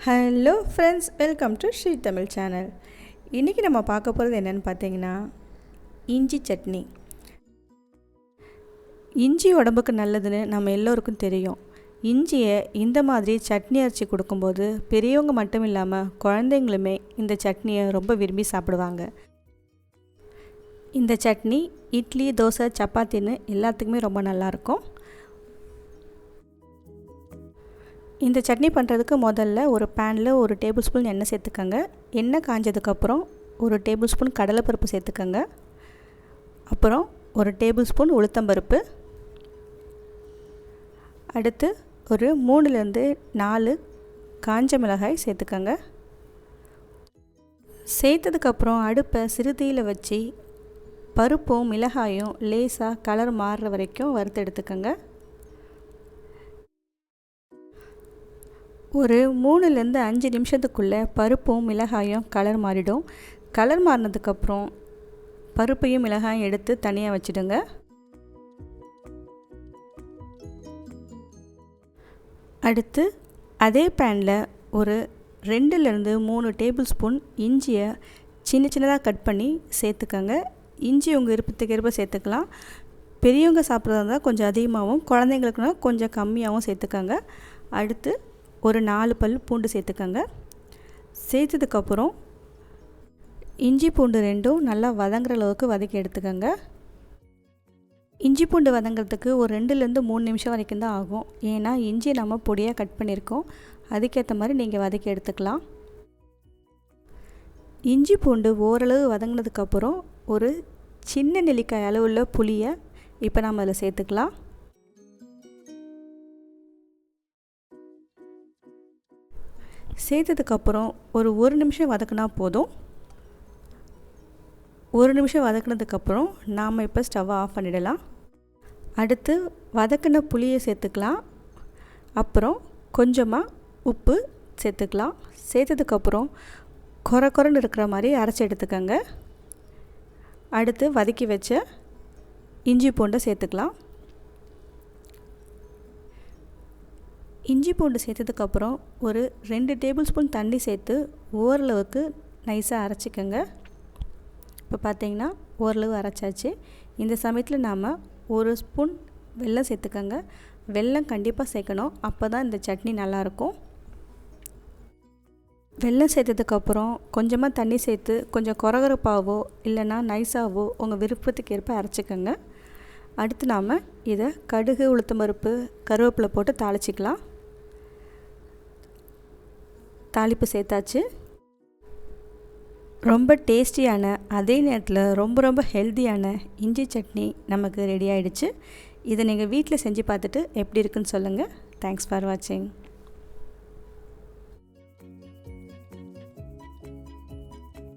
Hello friends, welcome to Sri Tamil channel. இன்றைக்கி நம்ம பார்க்க போகிறது என்னென்னு பார்த்தீங்கன்னா இஞ்சி சட்னி. இஞ்சி உடம்புக்கு நல்லதுன்னு நம்ம எல்லோருக்கும் தெரியும். இஞ்சியை இந்த மாதிரி சட்னி அரைச்சி கொடுக்கும்போது பெரியவங்க மட்டும் இல்லாமல் குழந்தைங்களுமே இந்த சட்னியை ரொம்ப விரும்பி சாப்பிடுவாங்க. இந்த சட்னி இட்லி, தோசை, சப்பாத்தின்னு எல்லாத்துக்குமே ரொம்ப நல்லாயிருக்கும். இந்த சட்னி பண்ணுறதுக்கு முதல்ல ஒரு பேனில் 1 டேபிள் ஸ்பூன் எண்ணெய் சேர்த்துக்கோங்க. எண்ணெய் காஞ்சதுக்கப்புறம் 1 டேபிள் ஸ்பூன் கடலைப்பருப்பு சேர்த்துக்கோங்க. அப்புறம் 1 டேபிள் ஸ்பூன் உளுத்தம்பருப்பு. அடுத்து ஒரு 3லேருந்து 4 காஞ்ச மிளகாய் சேர்த்துக்கோங்க. சேர்த்ததுக்கப்புறம் அடுப்பை சிறுதீயில் வச்சு பருப்பும் மிளகாயும் லேசாக கலர் மாறுற வரைக்கும் வறுத்து எடுத்துக்கோங்க. ஒரு 3லேருந்து 5 நிமிஷத்துக்குள்ளே பருப்பும் மிளகாயும் கலர் மாறிடும். கலர் மாறினதுக்கப்புறம் பருப்பையும் மிளகாயும் எடுத்து தனியாக வச்சுடுங்க. அடுத்து அதே பேனில் ஒரு 2லேருந்து 3 டேபிள் ஸ்பூன் இஞ்சியை சின்னதாக கட் பண்ணி சேர்த்துக்கோங்க. இஞ்சி உங்கள் விருப்பத்துக்கு ஏற்ப சேர்த்துக்கலாம். பெரியவங்க சாப்பிட்றதா இருந்தால் கொஞ்சம் அதிகமாகவும், குழந்தைங்களுக்குனா கொஞ்சம் கம்மியாகவும் சேர்த்துக்கோங்க. அடுத்து ஒரு 4 பல் பூண்டு சேர்த்துக்கோங்க. சேர்த்ததுக்கப்புறம் இஞ்சி பூண்டு ரெண்டும் நல்லா வதங்குற அளவுக்கு வதக்கி எடுத்துக்கோங்க. இஞ்சி பூண்டு வதங்கிறதுக்கு ஒரு 2லேருந்து 3 நிமிஷம் வரைக்கும் தான் ஆகும். ஏன்னா இஞ்சி நம்ம பொடியாக கட் பண்ணியிருக்கோம். அதுக்கேற்ற மாதிரி நீங்கள் வதக்கி எடுத்துக்கலாம். இஞ்சி பூண்டு ஓரளவு வதங்கினதுக்கப்புறம் ஒரு சின்ன நெல்லிக்காய் அளவுள்ள புளியை இப்போ நம்ம அதில் சேர்த்துக்கலாம். சேர்த்ததுக்கப்புறம் ஒரு நிமிஷம் வதக்கினா போதும். 1 நிமிஷம் வதக்கினதுக்கப்புறம் நாம் இப்போ ஸ்டவ்வை ஆஃப் பண்ணிடலாம். அடுத்து வதக்கின புளியை சேர்த்துக்கலாம். அப்புறம் கொஞ்சமாக உப்பு சேர்த்துக்கலாம். சேர்த்ததுக்கப்புறம் கொரன்னு இருக்கிற மாதிரி அரைச்சி எடுத்துக்கோங்க. அடுத்து வதக்கி வச்ச இஞ்சி பூண்டை சேர்த்துக்கலாம். இஞ்சி பூண்டு சேர்த்ததுக்கப்புறம் ஒரு 2 டேபிள் ஸ்பூன் தண்ணி சேர்த்து ஓரளவுக்கு நைஸாக அரைச்சிக்கோங்க. இப்போ பார்த்தீங்கன்னா ஓரளவு அரைச்சாச்சு. இந்த சமயத்தில் நாம் 1 ஸ்பூன் வெல்லம் சேர்த்துக்கோங்க. வெல்லம் கண்டிப்பாக சேர்க்கணும், அப்போ தான் இந்த சட்னி நல்லாயிருக்கும். வெல்லம் சேர்த்ததுக்கப்புறம் கொஞ்சமாக தண்ணி சேர்த்து கொஞ்சம் கொரகொரப்பாவோ இல்லைன்னா நைஸாவோ உங்கள் விருப்பத்துக்கு ஏற்ப அரைச்சிக்கோங்க. அடுத்து நாம் இதை கடுகு, உளுத்தம்பருப்பு, கருவேப்பிலை போட்டு தாளிச்சிக்கலாம். தாளிப்பு சேர்த்தாச்சு. ரொம்ப டேஸ்டியான, அதே நேரத்தில் ரொம்ப ஹெல்த்தியான இஞ்சி சட்னி நமக்கு ரெடி ஆகிடுச்சு. இதை நீங்கள் வீட்டில் செஞ்சு பார்த்துட்டு எப்படி இருக்குன்னு சொல்லுங்கள். தேங்க்ஸ் ஃபார் வாட்சிங்.